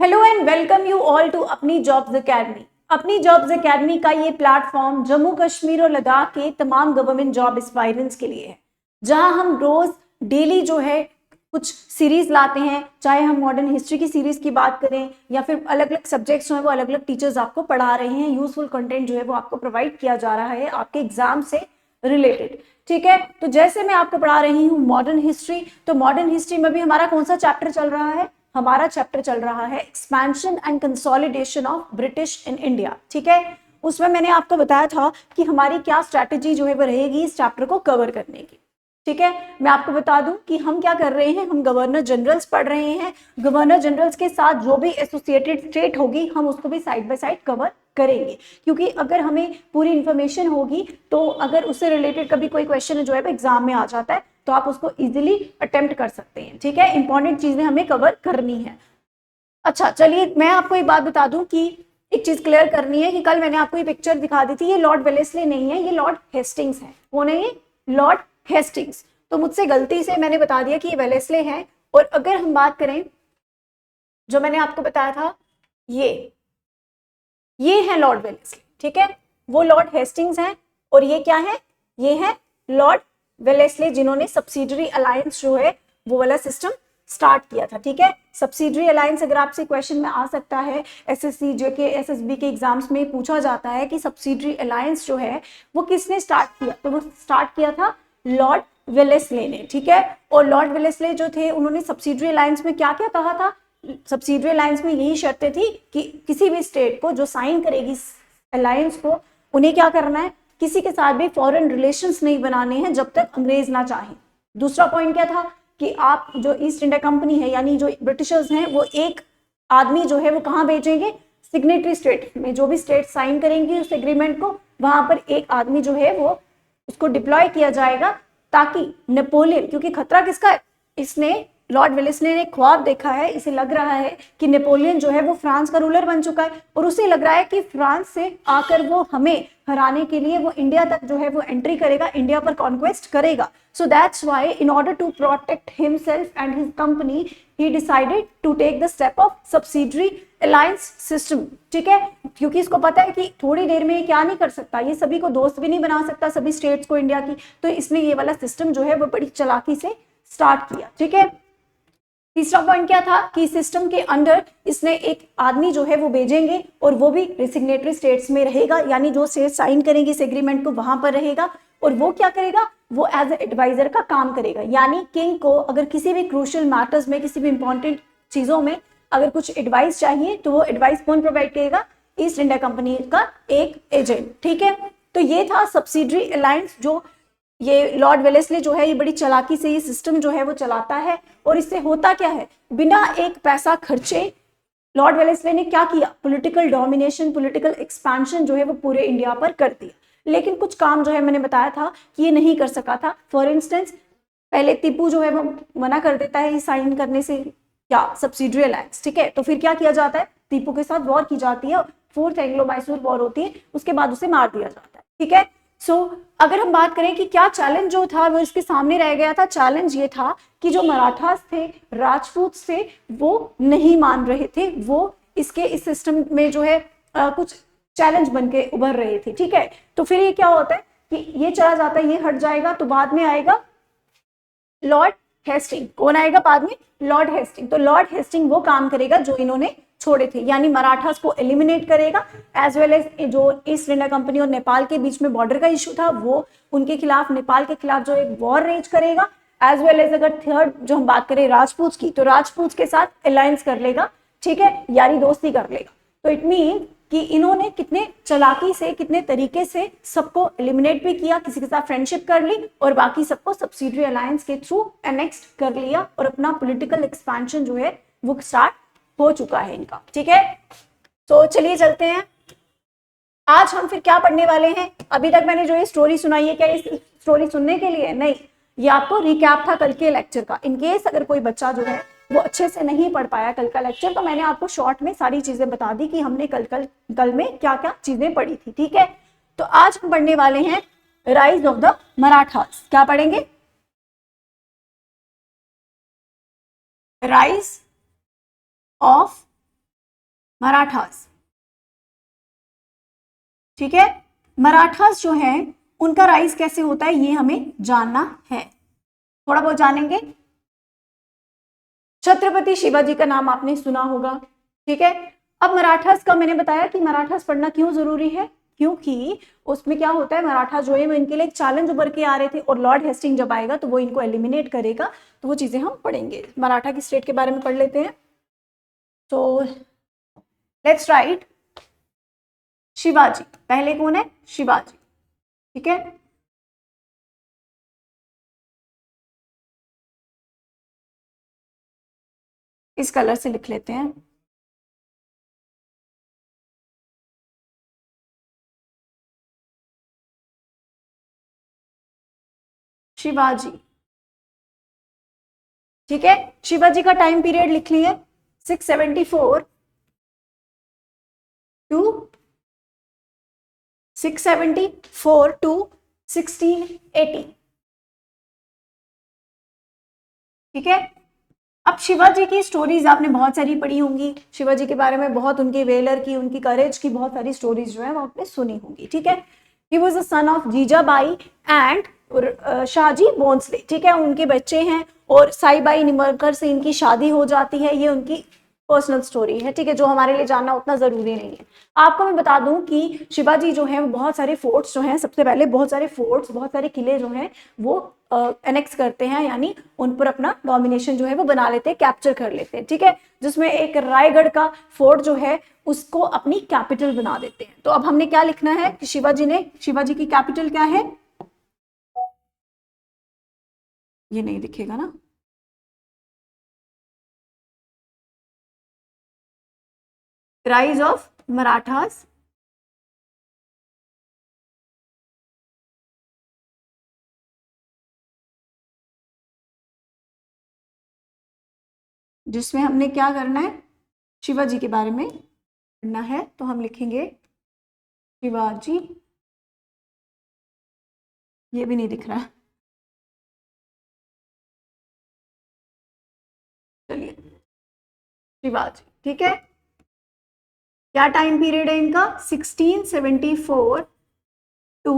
Hello and welcome you all to अपनी jobs academy. अपनी jobs academy का ये प्लेटफॉर्म जम्मू कश्मीर और लद्दाख के तमाम गवर्नमेंट जॉब एस्पायरेंट्स के लिए है, जहां हम रोज डेली जो है कुछ सीरीज लाते हैं, चाहे हम मॉडर्न हिस्ट्री की सीरीज की बात करें या फिर अलग अलग सब्जेक्ट्स जो है वो अलग अलग टीचर्स आपको पढ़ा रहे हैं। यूजफुल कंटेंट जो है वो आपको प्रोवाइड किया जा रहा है आपके एग्जाम से रिलेटेड। ठीक है, तो जैसे मैं आपको पढ़ा रही हूँ मॉडर्न हिस्ट्री, तो मॉडर्न हिस्ट्री में भी हमारा कौन सा चैप्टर चल रहा है? हमारा चैप्टर चल रहा है expansion and consolidation of British in India. ठीक है, उसमें मैंने आपको बताया था कि हमारी क्या स्ट्रैटेजी जो है वो रहेगी इस चैप्टर को कवर करने की। ठीक है, मैं आपको बता दूं कि हम क्या कर रहे हैं, हम गवर्नर जनरल्स पढ़ रहे हैं। गवर्नर जनरल्स के साथ जो भी एसोसिएटेड स्टेट होगी हम उसको भी साइड बाय साइड कवर करेंगे, क्योंकि अगर हमें पूरी इंफॉर्मेशन होगी तो अगर उससे रिलेटेड कभी कोई क्वेश्चन जो है एग्जाम में आ जाता है तो आप उसको इजीली अटेम्प्ट कर सकते हैं। ठीक है, इंपॉर्टेंट चीजें हमें कवर करनी है। अच्छा चलिए, मैं आपको एक बात बता दूं कि एक चीज क्लियर करनी है कि कल मैंने आपको ये पिक्चर दिखा दी थी, ये लॉर्ड वेलेस्ली नहीं है, ये लॉर्ड हेस्टिंग्स है। कौन है ये? Lord Hastings. तो मुझसे गलती से मैंने बता दिया कि ये वेलेस्ले है। और अगर हम बात करें, जो मैंने आपको बताया था ये है लॉर्ड वेलेस्ली। ठीक है, वो लॉर्ड हेस्टिंग्स हैं और ये क्या है? ये है लॉर्ड वेलेस्ले, जिन्होंने सब्सिडरी अलायंस जो है वो वाला सिस्टम स्टार्ट किया था। ठीक है, सब्सिडरी अलायंस अगर आपसे क्वेश्चन में आ सकता है, एसएससी जेके एसएसबी के एग्जाम्स में पूछा जाता है कि सब्सिडरी अलायंस जो है वो किसने स्टार्ट किया, तो वो स्टार्ट किया था लॉर्ड वेलेस्ले ने। ठीक है, और लॉर्ड वेलेस्ले जो थे उन्होंने सब्सिडरी अलायंस में क्या क्या कहा था? सब्सिडरी अलायंस में यही शर्तें थी कि किसी भी स्टेट को जो साइन करेगी अलायंस को, उन्हें क्या करना है, किसी के साथ भी फॉरेन रिलेशंस नहीं बनाने हैं जब तक अंग्रेज ना चाहें। दूसरा पॉइंट क्या था कि आप जो ईस्ट इंडिया कंपनी है यानी जो ब्रिटिशर्स हैं वो एक आदमी जो है वो कहाँ भेजेंगे? सिग्नेटरी स्टेट में। जो भी स्टेट साइन करेंगी उस एग्रीमेंट को, वहां पर एक आदमी जो है वो उसको डिप्लॉय किया जाएगा, ताकि नेपोलियन, क्योंकि खतरा किसका है? इसने लॉर्ड वेलेस्ले ने ख्वाब देखा है, इसे लग रहा है कि नेपोलियन जो है वो फ्रांस का रूलर बन चुका है और उसे लग रहा है कि फ्रांस से आकर वो हमें हराने के लिए वो इंडिया तक जो है वो एंट्री करेगा, इंडिया पर कॉन्क्वेस्ट करेगा। So that's why in order to protect himself and his company he decided to take the step of subsidiary alliance system. ठीक है, क्योंकि इसको पता है कि थोड़ी देर में ये क्या नहीं कर सकता, ये सभी को दोस्त भी नहीं बना सकता, सभी स्टेट्स को इंडिया की, तो इसने ये वाला सिस्टम जो है वो बड़ी चालाकी से स्टार्ट किया। ठीक है, तीसरा पॉइंट क्या था कि सिस्टम के अंदर इसने एक आदमी जो है वो भेजेंगे और वो भी सिग्नेटरी स्टेट्स में रहेगा, यानी जो स्टेट साइन करेंगे इस एग्रीमेंट को वहां पर रहेगा। और वो क्या करेगा? वो एज एडवाइजर का काम करेगा, यानी किंग को अगर किसी भी क्रूशियल मैटर्स में, किसी भी इंपॉर्टेंट चीजों में अगर कुछ एडवाइस चाहिए तो वो एडवाइस कौन प्रोवाइड करेगा? ईस्ट इंडिया कंपनी का एक एजेंट। ठीक है, तो ये था सब्सिडरी अलायंस। जो ये लॉर्ड वेलेस्ले जो है ये बड़ी चालाकी से ये सिस्टम जो है वो चलाता है। और इससे होता क्या है? बिना एक पैसा खर्चे लॉर्ड वेलेस्ले ने क्या किया? पॉलिटिकल डोमिनेशन, पॉलिटिकल एक्सपेंशन जो है वो पूरे इंडिया पर कर दिया। लेकिन कुछ काम जो है मैंने बताया था कि ये नहीं कर सका था। फॉर इंस्टेंस, पहले टीपू जो है वो मना कर देता है साइन करने से क्या? Subsidiary alliance. ठीक है, तो फिर क्या किया जाता है? टीपू के साथ वॉर की जाती है, फोर्थ एंग्लो मैसूर वॉर होती है, उसके बाद उसे मार दिया जाता है। ठीक है, सो अगर हम बात करें कि क्या चैलेंज जो था वो इसके सामने रह गया था, चैलेंज ये था कि जो मराठास थे, राजपूत थे, वो नहीं मान रहे थे, वो इसके इस सिस्टम में जो है कुछ चैलेंज बन के उभर रहे थे। ठीक है, तो फिर ये क्या होता है कि ये चला जाता है, ये हट जाएगा, तो बाद में आएगा लॉर्ड हेस्टिंग। कौन आएगा बाद में? Lord Hasting. तो लॉर्ड हेस्टिंग वो काम करेगा जो इन्होंने छोड़े थे, यानी मराठास को एलिमिनेट करेगा, एज वेल एज जो ईस्ट इंडिया कंपनी और नेपाल के बीच में बॉर्डर का इशू था वो उनके खिलाफ, नेपाल के खिलाफ जो एक वॉर रेज करेगा, एज वेल एज अगर थर्ड जो हम बात करें राजपूत की, तो राजपूत के साथ अलायंस कर लेगा। ठीक है, यारी दोस्ती कर लेगा। तो इट मीन कि इन्होंने कितने चालाकी से, कितने तरीके से सबको एलिमिनेट भी किया, किसी के साथ फ्रेंडशिप कर ली और बाकी सबको सब्सिडरी अलायंस के थ्रू एनेक्स्ट कर लिया और अपना पॉलिटिकल एक्सपेंशन जो है वो स्टार्ट हो चुका है इनका। ठीक है, तो चलिए चलते हैं। आज हम फिर क्या पढ़ने वाले हैं? अभी तक मैंने जो ये स्टोरी सुनाई है, क्या इस स्टोरी सुनने के लिए? नहीं, ये आपको रिकैप था कल के लेक्चर का। इनकेस अगर कोई बच्चा जो है वो अच्छे से नहीं पढ़ पाया कल का लेक्चर, तो मैंने आपको शॉर्ट में सारी चीजें बता दी कि हमने कल में क्या क्या चीजें पढ़ी थी। ठीक है, तो आज हम पढ़ने वाले हैं राइज ऑफ द मराठास। क्या पढ़ेंगे? राइज ऑफ मराठास, ठीक है। मराठास जो है उनका राइज कैसे होता है ये हमें जानना है, थोड़ा बहुत जानेंगे। छत्रपति शिवाजी का नाम आपने सुना होगा, ठीक है। अब मराठास का मैंने बताया कि मराठास पढ़ना क्यों जरूरी है, क्योंकि उसमें क्या होता है, मराठा जो है वो इनके लिए एक चैलेंज उभर के आ रहे थे और लॉर्ड हेस्टिंग जब आएगा तो वो इनको एलिमिनेट करेगा, तो वो चीजें हम पढ़ेंगे। मराठा की स्टेट के बारे में पढ़ लेते हैं। तो लेट्स राइट शिवाजी, पहले कौन है, शिवाजी, ठीक है। इस कलर से लिख लेते हैं। शिवाजी, ठीक है। शिवाजी का टाइम पीरियड लिख लिए 674 टू 1680, ठीक है। अब शिवाजी की स्टोरीज आपने बहुत सारी पढ़ी होंगी, शिवाजी के बारे में बहुत, उनके वेलर की, उनकी करेज की बहुत सारी स्टोरीज जो है वो आपने सुनी होंगी, ठीक है। He was the son of Jijabai and Shahaji Bhonsle, ठीक है। उनके बच्चे हैं और साईबाई निमरकर से इनकी शादी हो जाती है, ये उनकी पर्सनल स्टोरी है, ठीक है, जो हमारे लिए जानना उतना जरूरी नहीं है। आपको मैं बता दूं कि शिवाजी जो है वो बहुत सारे फोर्ट्स जो हैं, सबसे पहले बहुत सारे फोर्ट्स, बहुत सारे किले जो हैं वो एनेक्स करते हैं, यानी उन पर अपना डोमिनेशन जो है वो बना लेते हैं, कैप्चर कर लेते हैं, ठीक है। जिसमें एक रायगढ़ का फोर्ट जो है उसको अपनी कैपिटल बना देते हैं। तो अब हमने क्या लिखना है कि शिवाजी की कैपिटल क्या है, ये नहीं दिखेगा ना, राइज ऑफ मराठास, जिसमें हमने क्या करना है, शिवाजी के बारे में पढ़ना है। तो हम लिखेंगे शिवाजी, ये भी नहीं दिख रहा है, चलिए शिवाजी, ठीक है। क्या टाइम पीरियड है इनका, 1674 टू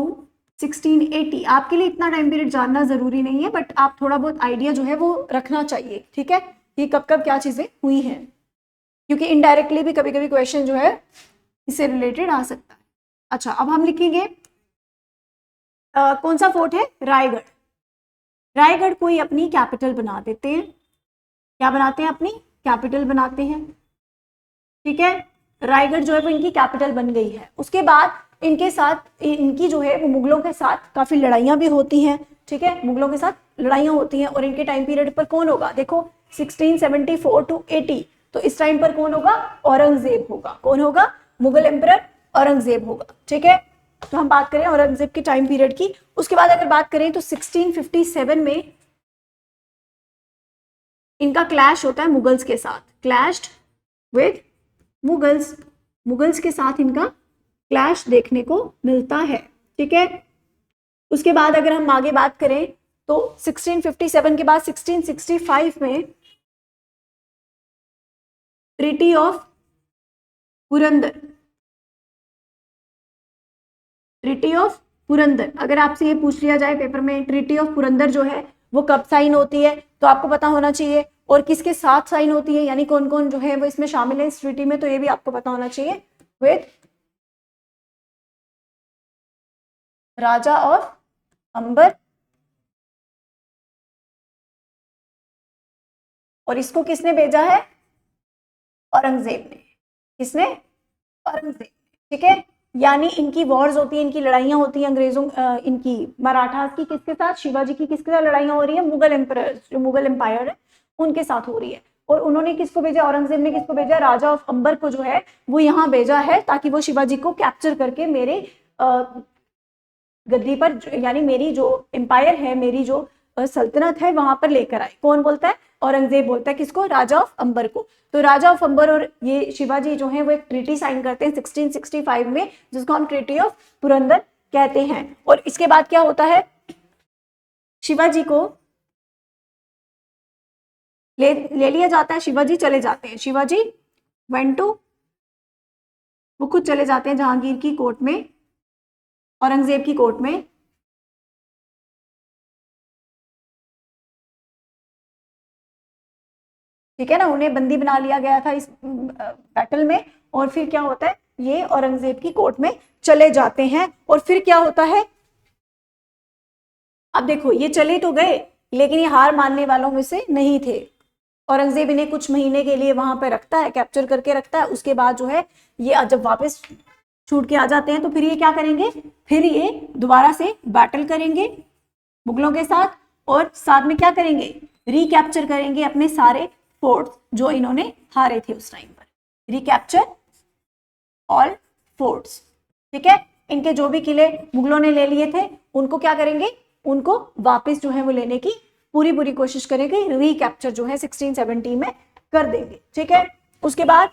1680। आपके लिए इतना टाइम पीरियड जानना जरूरी नहीं है, बट आप थोड़ा बहुत आइडिया जो है वो रखना चाहिए, ठीक है, कि कब कब क्या चीजें हुई हैं, क्योंकि इनडायरेक्टली भी कभी कभी क्वेश्चन जो है इससे रिलेटेड आ सकता है। अच्छा, अब हम लिखेंगे कौन सा फोर्ट है, रायगढ़। रायगढ़ को ही अपनी कैपिटल बना देते हैं, क्या बनाते हैं, अपनी कैपिटल बनाते हैं, ठीक है। रायगढ़ जो है वो इनकी कैपिटल बन गई है। उसके बाद इनके साथ, इनकी जो है वो मुगलों के साथ काफी लड़ाइयां भी होती हैं, ठीक है, मुगलों के साथ लड़ाइयां होती हैं। और इनके टाइम पीरियड पर कौन होगा, देखो 1674 टू 80, तो इस टाइम पर कौन होगा, औरंगजेब होगा। कौन होगा, मुगल एम्परर औरंगजेब होगा, ठीक है। तो हम बात करें औरंगजेब के टाइम पीरियड की। उसके बाद अगर बात करें तो 1657 में इनका क्लैश होता है मुगल्स के साथ, क्लैश्ड विद मुगल्स, मुगल्स के साथ इनका क्लैश देखने को मिलता है, ठीक है। उसके बाद अगर हम आगे बात करें तो 1657 के बाद 1665 में treaty of Purandar, treaty of Purandar, अगर आपसे ये पूछ लिया जाए पेपर में ट्रीटी ऑफ पुरंदर जो है वो कब साइन होती है, तो आपको पता होना चाहिए, और किसके साथ साइन होती है, यानी कौन कौन जो है वो इसमें शामिल है इस ट्रीटी में, तो ये भी आपको पता होना चाहिए, विद राजा ऑफ अंबर। और इसको किसने भेजा है, औरंगजेब ने, किसने, औरंगजेब, ठीक है। यानी इनकी वॉर्स होती है, इनकी लड़ाइयां होती हैं अंग्रेजों, इनकी मराठास की किसके साथ, शिवाजी की किसके साथ लड़ाइयां हो रही है, मुगल एम्पर, जो मुगल एम्पायर है उनके साथ हो रही है। और उन्होंने किसको भेजा, औरंगजेब ने किसको भेजा, राजा ऑफ अंबर को जो है वो यहाँ भेजा है, ताकि वो शिवाजी को कैप्चर करके मेरे गद्दी पर, यानी मेरी जो एम्पायर है, मेरी जो सल्तनत है वहां पर लेकर आए। कौन बोलता है, औरंगजेब बोलता है, किसको, राजा ऑफ अंबर को। तो राजा ऑफ अंबर और ये शिवाजी जो है वो एक ट्रीटी साइन करते हैं 1665 में, जिसको हम ट्रीटी ऑफ पुरंदर कहते हैं। और इसके बाद क्या होता है, शिवाजी को ले लिया जाता है, शिवाजी चले जाते हैं, शिवाजी वेंट टू वो खुद चले जाते हैं जहांगीर की कोर्ट में, औरंगजेब की कोर्ट में। ठीक है ना, उन्हें बंदी बना लिया गया था इस बैटल में। और फिर क्या होता है, ये औरंगजेब की कोर्ट में चले जाते हैं। और फिर क्या होता है, अब देखो ये चले तो गए, लेकिन ये हार मानने वालों में से नहीं थे। औरंगजेब इन्हें कुछ महीने के लिए वहां पर रखता है, कैप्चर करके रखता है। उसके बाद जो है ये जब वापस छूट के आ जाते हैं तो फिर ये क्या करेंगे, फिर ये दोबारा से बैटल करेंगे मुगलों के साथ। और साथ में क्या करेंगे, रिकैप्चर करेंगे अपने सारे फोर्ट जो इन्होंने हारे थे उस टाइम पर। Recapture all forts. ठीक है, इनके जो भी किले मुगलों ने ले लिए थे उनको क्या करेंगे, उनको वापस जो है वो लेने की पूरी पूरी कोशिश करेंगे। रिकैप्चर जो है 1670 में कर देंगे। ठीक है, उसके बाद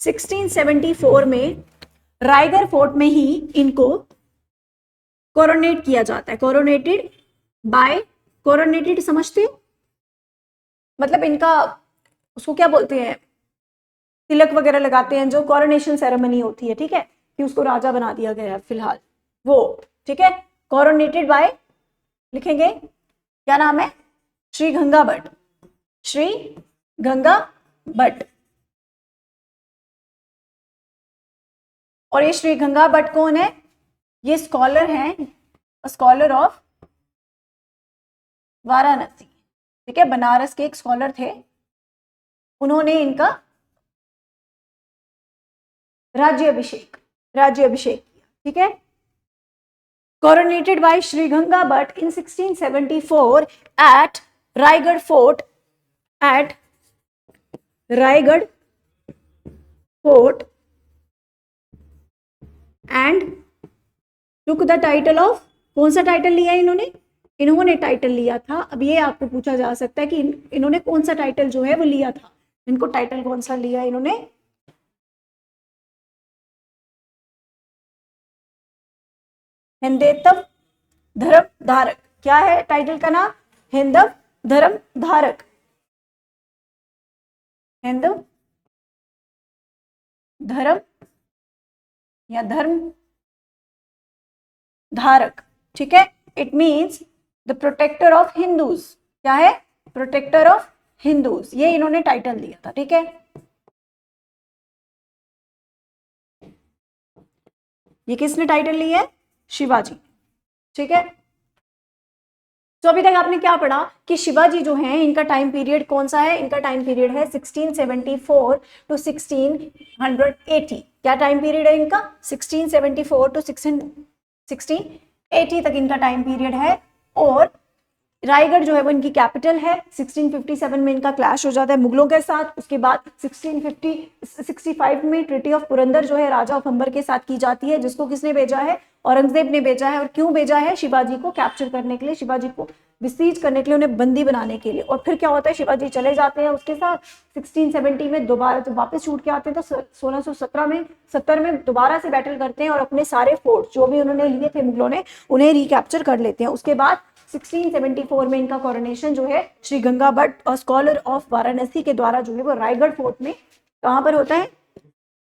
1674 में रायगढ़ फोर्ट में ही इनको कोरोनेट किया जाता है। कोरोनेटेड बाय, कोरोनेटेड समझते हो, मतलब इनका उसको क्या बोलते हैं, तिलक वगैरह लगाते हैं, जो कोरोनेशन सेरेमनी होती है। ठीक है, कि उसको राजा बना दिया गया है फिलहाल वो। ठीक है, कोरोनेटेड बाय लिखेंगे, क्या नाम है, श्री गंगा भट्ट। श्री गंगा भट्ट। और ये श्री गंगा भट्ट कौन है, ये स्कॉलर हैं, स्कॉलर ऑफ वाराणसी। ठीक है, बनारस के एक स्कॉलर थे, उन्होंने इनका राज्याभिषेक किया। ठीक है, coronated by Sri Ganga Bhatt in 1674 at Raigad Fort, at Raigad Fort, and took the title of, कौन सा टाइटल लिया इन्होंने, इन्होंने टाइटल लिया था। अब ये आपको पूछा जा सकता है कि इन्होंने कौन सा टाइटल जो है वो लिया था, इनको टाइटल कौन सा लिया इन्होंने, हिंदव धर्म धारक। क्या है टाइटल का नाम, हिंदव धर्म धारक, हिंदव धर्म या धर्म धारक। ठीक है, it means the protector of Hindus. क्या है, प्रोटेक्टर ऑफ हिंदूज, ये इन्होंने टाइटल दिया था। ठीक है, ये किसने टाइटल लिया है, शिवाजी। ठीक है, तो अभी तक आपने क्या पढ़ा कि शिवाजी जो है इनका टाइम पीरियड कौन सा है, इनका टाइम पीरियड है 1674 टू 1680। क्या टाइम पीरियड है इनका, 1674 टू 1680 तक इनका टाइम पीरियड है। और रायगढ़ जो है वो इनकी कैपिटल है। 1657 में इनका क्लैश हो जाता है मुगलों के साथ। उसके बाद 1665 में ट्रीटी ऑफ पुरंदर जो है राजा ऑफ अंबर के साथ की जाती है, जिसको किसने भेजा है, औरंगजेब ने भेजा है। और क्यों भेजा है, शिवाजी को कैप्चर करने के लिए, शिवाजी को बिसीज करने के लिए, उन्हें बंदी बनाने के लिए। और फिर क्या होता है, शिवाजी चले जाते हैं उसके साथ। 1670 में दोबारा जब वापस छूट के आते हैं तो 1670 में दोबारा से बैटल करते हैं और अपने सारे फोर्ट जो भी उन्होंने लिए थे मुगलों ने, उन्हें रिकैप्चर कर लेते हैं। उसके बाद 1674 में इनका कोरोनेशन जो है श्री गंगा भट्ट और स्कॉलर ऑफ वाराणसी के द्वारा जो है वो रायगढ़ फोर्ट में, कहां पर होता है,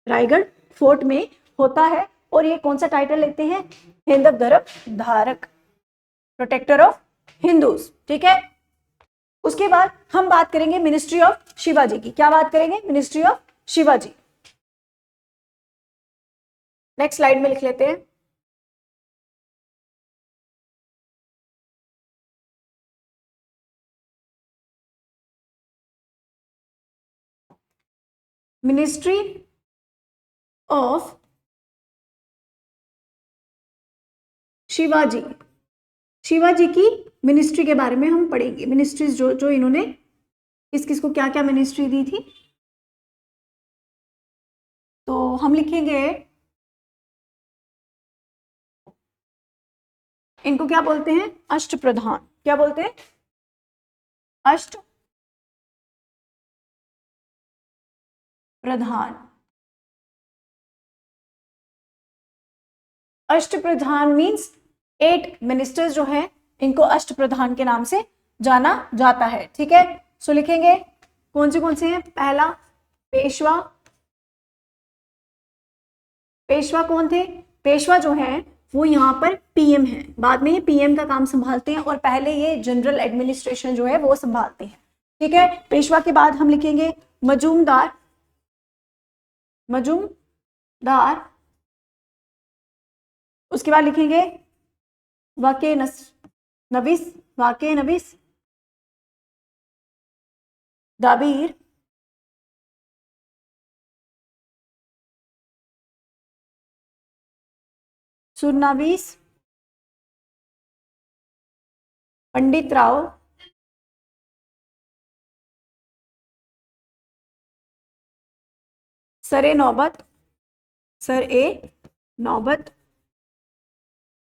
रायगढ़ फोर्ट में होता है। और ये कौन सा टाइटल लेते हैं, हिंदव धर्म धारक, प्रोटेक्टर ऑफ हिंदूज। ठीक है, उसके बाद हम बात करेंगे मिनिस्ट्री ऑफ शिवाजी की। क्या बात करेंगे, ministry of Shivaji. Next slide में लिख लेते हैं। मिनिस्ट्री ऑफ शिवाजी, शिवाजी की मिनिस्ट्री के बारे में हम पढ़ेंगे। मिनिस्ट्रीज जो जो इन्होंने किस किस को क्या क्या मिनिस्ट्री दी थी, तो हम लिखेंगे इनको क्या बोलते हैं, अष्ट प्रधान। क्या बोलते हैं, अष्ट प्रधान। अष्ट प्रधान मींस 8 मिनिस्टर्स जो है इनको अष्ट प्रधान के नाम से जाना जाता है। ठीक है, सो लिखेंगे कौन से हैं, पहला पेशवा पेशवा कौन थे? पेशवा जो है वो यहाँ पर पीएम है, बाद में ये पीएम का काम संभालते हैं और पहले ये जनरल एडमिनिस्ट्रेशन जो है वो संभालते हैं। ठीक है, पेशवा के बाद हम लिखेंगे मजूमदार, मजूमदार, उसके बाद लिखेंगे वाके नवीस, वाके नवीस, दाबीर, सुरनावीस, पंडित राव, सरे नौबत, सर ए नौबत,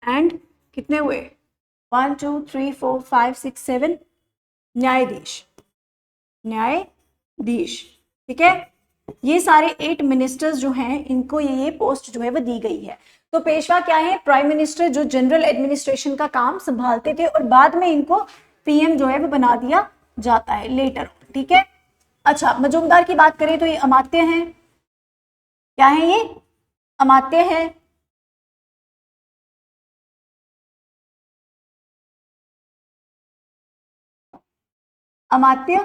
एंड कितने हुए? 1 2 3 4 5 6 7 न्यायाधीश, न्यायाधीश। ठीक है, ये सारे 8 मिनिस्टर्स जो हैं इनको ये पोस्ट जो है वो दी गई है। तो पेशवा क्या है? प्राइम मिनिस्टर जो जनरल एडमिनिस्ट्रेशन का काम संभालते थे और बाद में इनको पीएम जो है वो बना दिया जाता है लेटर। ठीक है, अच्छा मजूमदार की बात करें तो ये अमात्य हैं। क्या है ये? अमात्य है। अमात्य,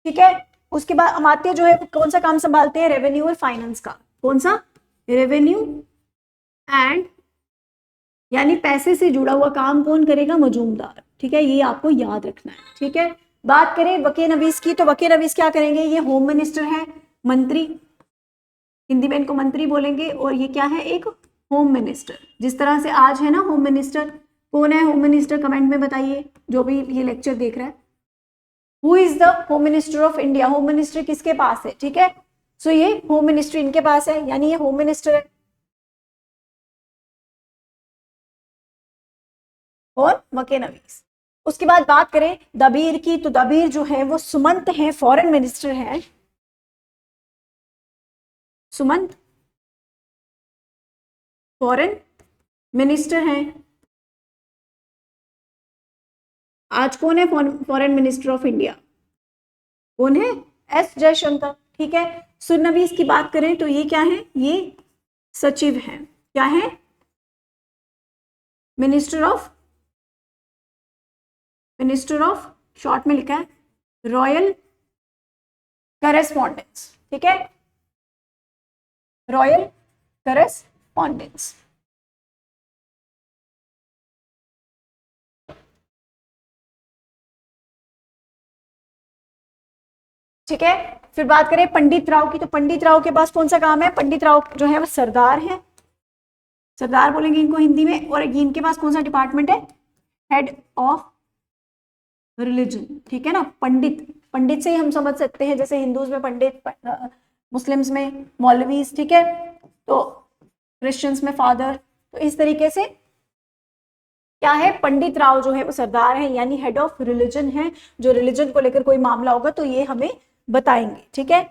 ठीक है। उसके बाद अमात्य जो है कौन सा काम संभालते हैं? रेवेन्यू और फाइनेंस का। कौन सा? रेवेन्यू एंड, यानी पैसे से जुड़ा हुआ काम कौन करेगा? मजूमदार। ठीक है, ये आपको याद रखना है। ठीक है, बात करें वके नवीस की तो वके नवीस क्या करेंगे? ये होम मिनिस्टर है, मंत्री, हिंदी में इनको मंत्री बोलेंगे, और ये क्या है? एक होम मिनिस्टर। जिस तरह से आज है ना होम मिनिस्टर, कौन है होम मिनिस्टर? कमेंट में बताइए जो भी ये लेक्चर देख रहा है। Who is the home minister of India? Home minister किसके पास है? ठीक है, सो ये होम मिनिस्टर इनके पास है, यानी ये होम मिनिस्टर है। और वके नवीस। उसके बाद बात करें दबीर की तो दबीर जो है वो सुमंत है, फॉरेन मिनिस्टर है। सुमंत फॉरेन मिनिस्टर हैं। आज कौन है फॉरेन मिनिस्टर ऑफ इंडिया? कौन है? एस जयशंकर। ठीक है, सुरनवीस की बात करें तो ये क्या है? ये सचिव हैं। क्या है? मिनिस्टर ऑफ शॉर्ट में लिखा है रॉयल करेस्पॉन्डेंस। ठीक है, रॉयल करेस्पॉन्डेंस। ठीक है, फिर बात करें पंडित राव की तो पंडित राव के पास कौन सा काम है? पंडित राव जो है वो सरदार है, सरदार बोलेंगे इनको हिंदी में। और इनके पास कौन सा डिपार्टमेंट है? Head of religion. ठीक है ना, पंडित, पंडित से ही हम समझ सकते हैं, जैसे हिंदूज में पंडित, मुस्लिम्स में मौलवीज। ठीक है, तो क्रिश्चियंस में फादर। तो इस तरीके से क्या है? पंडित राव जो है वो सरदार है, यानी हेड ऑफ रिलीजन है, जो रिलीजन को लेकर कोई मामला होगा तो ये हमें बताएंगे। ठीक है,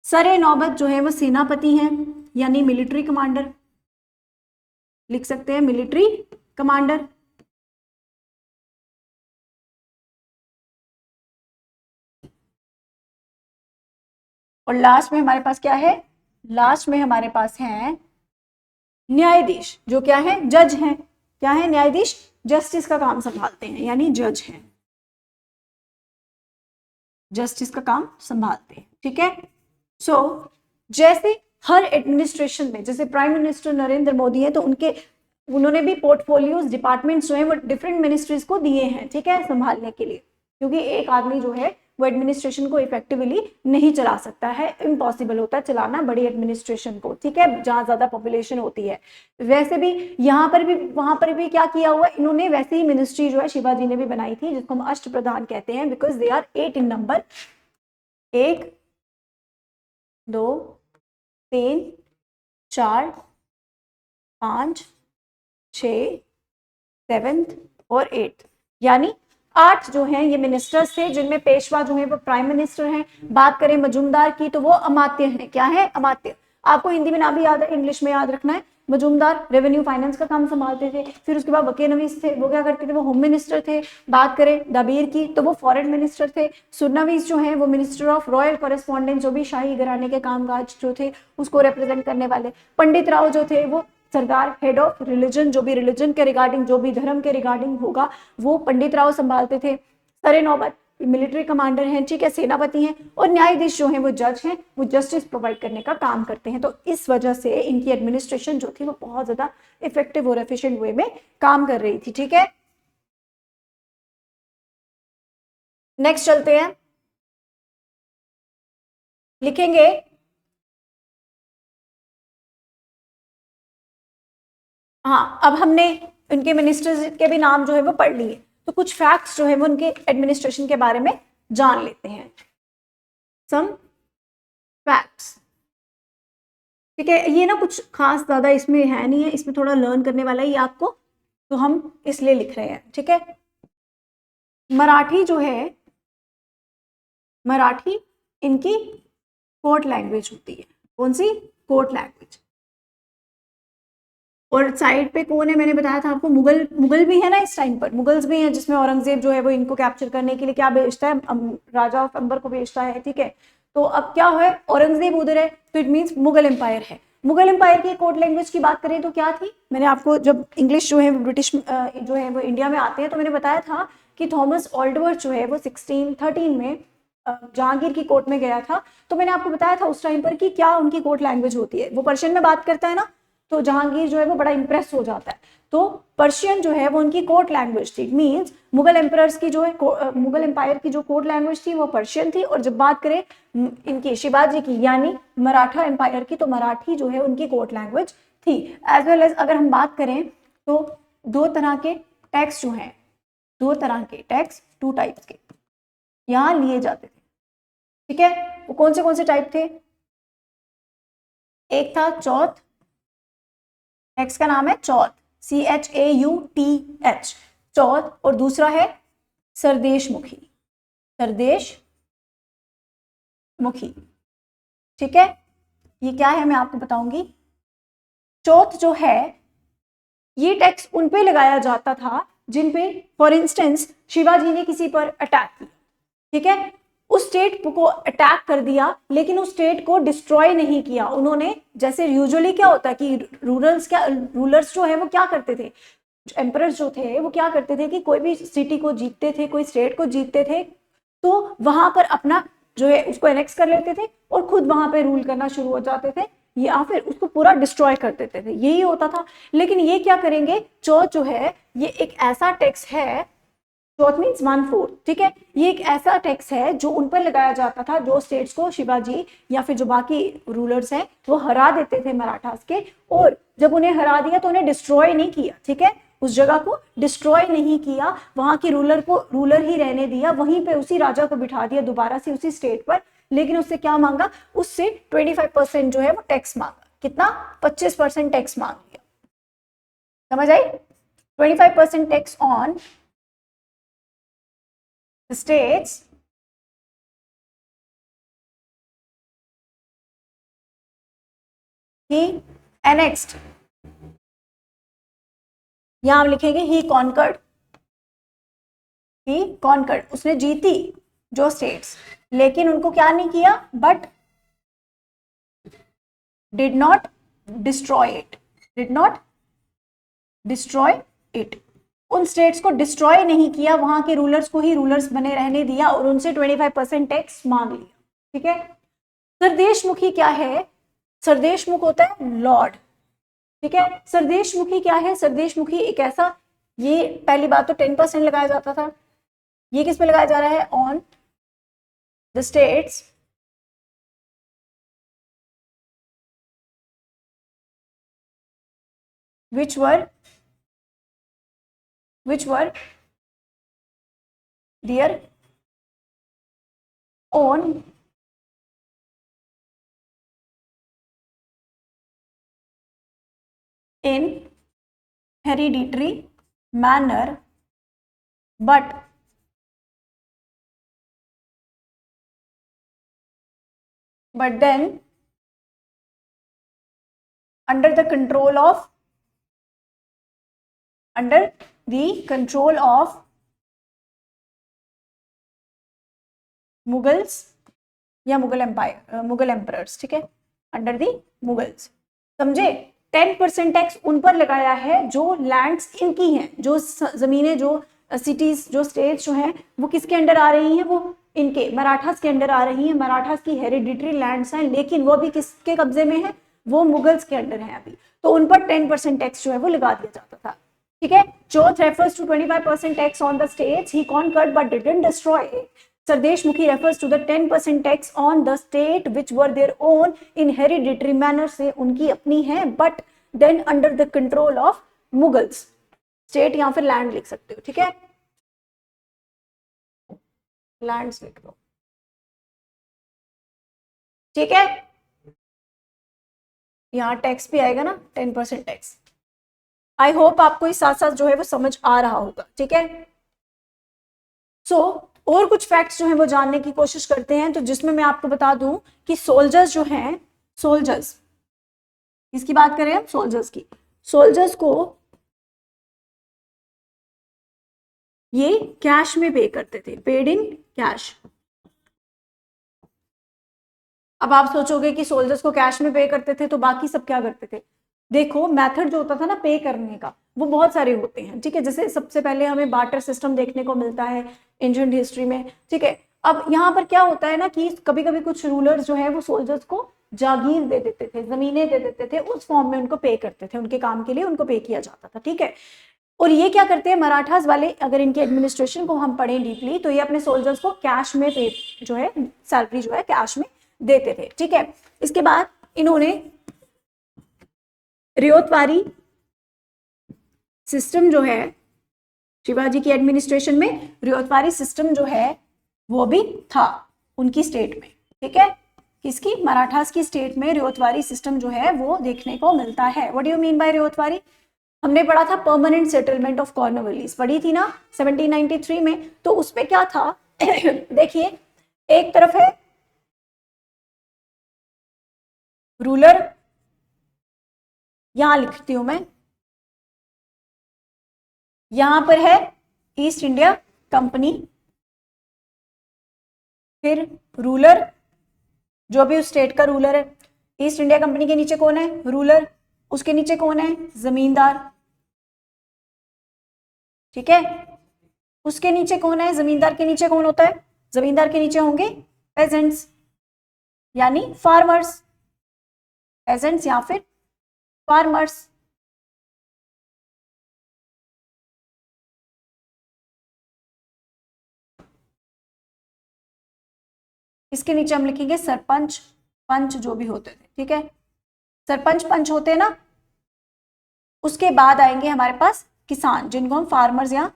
सरे नौबत जो है वो सेनापति हैं, यानी मिलिट्री कमांडर, लिख सकते हैं मिलिट्री कमांडर। और लास्ट में हमारे पास क्या है? लास्ट में हमारे पास है न्यायाधीश, जो क्या है? जज हैं। क्या है? न्यायाधीश जस्टिस का काम संभालते हैं, यानी जज हैं, जस्टिस का काम संभालते हैं। ठीक है, सो जैसे हर एडमिनिस्ट्रेशन में, जैसे प्राइम मिनिस्टर नरेंद्र मोदी है तो उन्होंने भी पोर्टफोलियोज, डिपार्टमेंट्स जो है वो डिफरेंट मिनिस्ट्रीज को दिए हैं। ठीक है, संभालने के लिए, क्योंकि एक आदमी जो है वो एडमिनिस्ट्रेशन को इफेक्टिवली नहीं चला सकता है, इम्पॉसिबल होता है चलाना बड़ी एडमिनिस्ट्रेशन को। ठीक है, जहां ज्यादा पॉपुलेशन होती है। वैसे भी यहाँ पर भी वहां पर भी क्या किया हुआ, इन्होंने वैसे ही मिनिस्ट्री जो है शिवाजी ने भी बनाई थी, जिसको हम अष्ट प्रधान कहते हैं, because they are 8 in number. 1 2 3 4 5 6 7 और 8, यानी 8 जो हैं ये मिनिस्टर्स थे, जिनमें पेशवा जो है वो प्राइम मिनिस्टर हैं। बात करें मजूमदार की तो वो अमात्य हैं। क्या है? अमात्य। आपको हिंदी में ना भी याद है, इंग्लिश में याद रखना है, मजूमदार रेवेन्यू फाइनेंस का काम संभालते थे। फिर उसके बाद वकीनवीस थे, वो क्या करते थे, वो होम मिनिस्टर थे। बात करें दबीर की तो वो फॉरेन मिनिस्टर थे। सुरनवीस जो है वो मिनिस्टर ऑफ रॉयल कॉरेस्पॉन्डेंस, जो भी शाही घराने के कामकाज जो थे उसको रिप्रेजेंट करने वाले। पंडित राव जो थे वो सरदार, हेड ऑफ रिलीजन, जो भी रिलीजन के रिगार्डिंग, जो भी धर्म के रिगार्डिंग होगा वो पंडित राव संभालते थे। सरे नौबत मिलिट्री कमांडर हैं, ठीक है, सेनापति हैं। और न्यायाधीश जो हैं वो जज हैं, वो जस्टिस प्रोवाइड करने का काम करते हैं। तो इस वजह से इनकी एडमिनिस्ट्रेशन जो थी वो बहुत ज्यादा इफेक्टिव और एफिशिएंट वे में काम कर रही थी, ठीक है। नेक्स्ट चलते हैं, लिखेंगे हाँ, अब हमने उनके मिनिस्टर्स के भी नाम जो है वो पढ़ लिए, तो कुछ फैक्ट्स जो है वो उनके एडमिनिस्ट्रेशन के बारे में जान लेते हैं। सम फैक्ट्स, ठीक है। ये ना कुछ खास ज्यादा इसमें है नहीं है, इसमें थोड़ा लर्न करने वाला ही आपको, तो हम इसलिए लिख रहे हैं, ठीक है। मराठी जो है, मराठी इनकी कोर्ट लैंग्वेज होती है। कौन सी? Court language. और साइड पे कौन है, मैंने बताया था आपको, मुगल, मुगल भी है ना इस टाइम पर, मुगल्स भी हैं, जिसमें औरंगजेब जो है वो इनको कैप्चर करने के लिए क्या भेजता है, राजा ऑफ अंबर को भेजता है, ठीक है। तो अब क्या है, औरंगजेब उधर है तो इट मीन्स मुगल एम्पायर है। मुगल एम्पायर की कोर्ट लैंग्वेज की बात करें तो क्या थी, मैंने आपको जब इंग्लिश जो है ब्रिटिश जो है वो इंडिया में आते हैं तो मैंने बताया था कि थॉमस ऑल्डवर्थ जो है वो 1613 में जहांगीर की कोर्ट में गया था। तो मैंने आपको बताया था उस टाइम पर कि क्या उनकी कोर्ट लैंग्वेज होती है, वो पर्शियन में बात करता है ना, तो जहांगीर जो है वो बड़ा इंप्रेस हो जाता है। तो पर्शियन जो है वो उनकी कोर्ट लैंग्वेज थी। मींस मुगल एम्पायर्स की जो है, मुगल एम्पायर की जो कोर्ट लैंग्वेज थी वो पर्शियन थी। और जब बात करें इनकी शिवाजी की यानी मराठा एम्पायर की, तो मराठी जो है उनकी कोर्ट लैंग्वेज थी। एज वेल एज अगर हम बात करें तो दो तरह के टैक्स जो हैं, दो तरह के टैक्स, टू टाइप्स के यहाँ लिए जाते थे, ठीक है। वो कौन से टाइप थे? एक था चौथ, टैक्स का नाम है चौथ, CHAUTH, चौथ। और दूसरा है सरदेशमुखी, सरदेशमुखी, ठीक है। ये क्या है मैं आपको बताऊंगी। चौथ जो है ये टैक्स उन पे लगाया जाता था जिन पे फॉर इंस्टेंस शिवाजी ने किसी पर अटैक किया, ठीक है। उस स्टेट को अटैक कर दिया लेकिन उस स्टेट को डिस्ट्रॉय नहीं किया उन्होंने। जैसे यूजुअली क्या होता है कि रूलर्स जो है वो क्या करते थे, एम्परर्स जो थे वो क्या करते थे कि कोई भी सिटी को जीतते थे, कोई स्टेट को जीतते थे, तो वहां पर अपना जो है उसको एनेक्स कर लेते थे और खुद वहां पे रूल करना शुरू हो जाते थे, या फिर उसको पूरा डिस्ट्रॉय कर देते थे, यही होता था। लेकिन ये क्या करेंगे, चौथ जो है ये एक ऐसा टैक्स है, चौथ मीन्स 1/4, ठीक है। ये एक ऐसा टैक्स है जो उन पर लगाया जाता था जो स्टेट्स को शिवाजी या फिर जो बाकी रूलर्स हैं वो हरा देते थे मराठास के। और जब उन्हें हरा दिया तो उन्हें डिस्ट्रॉय नहीं किया, ठीक है, उस जगह को डिस्ट्रॉय नहीं किया, वहां के रूलर को रूलर ही रहने दिया, वहीं पे उसी राजा को बिठा दिया दोबारा से उसी स्टेट पर। लेकिन उससे क्या मांगा, उससे 25% जो है वो टैक्स मांगा। कितना? 25% टैक्स मांग लिया। समझ आई? 25% tax on states he annexed, यहां हम लिखेंगे ही कॉन्कर्ड, ही कॉन्कर्ड, उसने जीती जो स्टेट्स, लेकिन उनको क्या नहीं किया, but did not destroy it, did not destroy it, उन स्टेट्स को डिस्ट्रॉय नहीं किया, वहां के रूलर्स को ही रूलर्स बने रहने दिया और उनसे 25% टैक्स मांग लिया, ठीक है। सरदेशमुखी क्या है? सरदेशमुख होता है लॉर्ड, ठीक है। सरदेशमुखी क्या है? सरदेशमुखी एक ऐसा, ये पहली बात तो 10% लगाया जाता था, ये किस पे लगाया जा रहा है? On the states which were their own in hereditary manner, but then under the control of Mughals या मुगल एम्पायर, मुगल एम्परर्स, ठीक है, अंडर दी मुगल्स। समझे? 10% टैक्स उन पर लगाया है जो लैंड्स इनकी हैं, जो जमीनें, जो सिटीज, जो स्टेट्स जो हैं वो किसके अंडर आ रही हैं, वो इनके मराठास के अंडर आ रही हैं। मराठास की हेरिडिटरी लैंड्स हैं, लेकिन वो भी किसके कब्जे में है, वो मुगल्स के अंडर है अभी, तो उन पर 10% टैक्स जो है वो लगा दिया जाता था, ठीक है। Chauth refers to 25% tax on the states he conquered but didn't destroy. Sardeshmukhi refers to the 10% tax on the state which were their own in hereditary manner, से उनकी अपनी है, but then under the control of Mughals। State या फिर land लिख सकते हो, ठीक है, लैंड्स लिख दो, ठीक है। यहाँ टैक्स भी आएगा ना, 10% टैक्स। आई होप आपको इस साथ साथ जो है वो समझ आ रहा होगा, ठीक है। सो और कुछ फैक्ट्स जो है वो जानने की कोशिश करते हैं, तो जिसमें मैं आपको बता दूं कि सोल्जर्स जो हैं, सोल्जर्स, किसकी बात करें हम, सोल्जर्स की, सोल्जर्स को ये कैश में पे करते थे, पेड इन कैश। अब आप सोचोगे कि सोल्जर्स को कैश में पे करते थे तो बाकी सब क्या करते थे। देखो मेथड जो होता था ना पे करने का, वो बहुत सारे होते हैं, ठीक है। जैसे सबसे पहले हमें बार्टर सिस्टम देखने को मिलता है एंशिएंट हिस्ट्री में, ठीक है। अब यहाँ पर क्या होता है ना कि कभी कभी कुछ रूलर्स जो है वो सोल्जर्स को जागीर दे देते थे, जमीनें दे देते थे, उस फॉर्म में उनको पे करते थे, उनके काम के लिए उनको पे किया जाता था, ठीक है। और ये क्या करते हैं मराठास वाले, अगर इनके एडमिनिस्ट्रेशन को हम पढ़ें डीपली, तो ये अपने सोल्जर्स को कैश में पे जो है, सैलरी जो है कैश में देते थे, ठीक है। इसके बाद इन्होंने रियोतवारी सिस्टम जो है, शिवाजी की एडमिनिस्ट्रेशन में रियोतवारी सिस्टम जो है वो भी था उनकी स्टेट में, ठीक है। किसकी, मराठास की स्टेट में रियोतवारी सिस्टम जो है वो देखने को मिलता है। What do you mean by ryotwari? हमने पढ़ा था परमानेंट सेटलमेंट ऑफ कॉर्नवालिस, पढ़ी थी ना 1793 में। तो उसमें क्या था देखिए, एक तरफ है रूलर, यहां लिखती हूं मैं, यहां पर है ईस्ट इंडिया कंपनी, फिर रूलर जो भी उस स्टेट का रूलर है। ईस्ट इंडिया कंपनी के नीचे कौन है, रूलर, उसके नीचे कौन है, जमींदार, ठीक है। उसके नीचे कौन है, जमींदार के नीचे कौन होता है, जमींदार के नीचे होंगे पेजेंट्स यानी फार्मर्स, पेजेंट्स या फिर फार्मर्स। इसके नीचे हम लिखेंगे सरपंच, पंच जो भी होते थे, ठीक है। सरपंच पंच होते हैं ना। उसके बाद आएंगे हमारे पास किसान, जिनको हम फार्मर्स या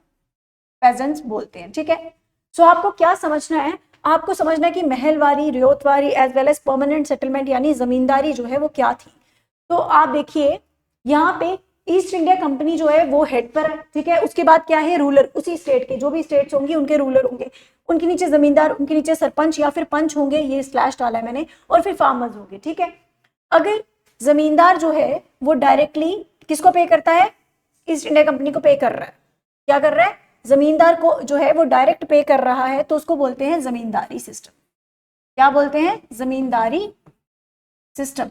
पेजेंट्स बोलते हैं, ठीक है। सो आपको क्या समझना है, आपको समझना है कि Mahalwari, ryotwari as well as permanent settlement यानी जमींदारी जो है वो क्या थी। तो आप देखिए यहाँ पे ईस्ट इंडिया कंपनी जो है वो हेड पर है, ठीक है। उसके बाद क्या है, रूलर, उसी स्टेट के जो भी स्टेट्स होंगी उनके रूलर होंगे, उनके नीचे जमींदार, उनके नीचे सरपंच या फिर पंच होंगे, ये स्लैश डाला है मैंने, और फिर फार्मर्स होंगे, ठीक है। अगर जमींदार जो है वो डायरेक्टली किसको पे करता है, ईस्ट इंडिया कंपनी को पे कर रहा है, क्या कर रहा है, जमींदार को जो है वो डायरेक्ट पे कर रहा है, तो उसको बोलते हैं जमींदारी सिस्टम। क्या बोलते हैं, जमींदारी सिस्टम,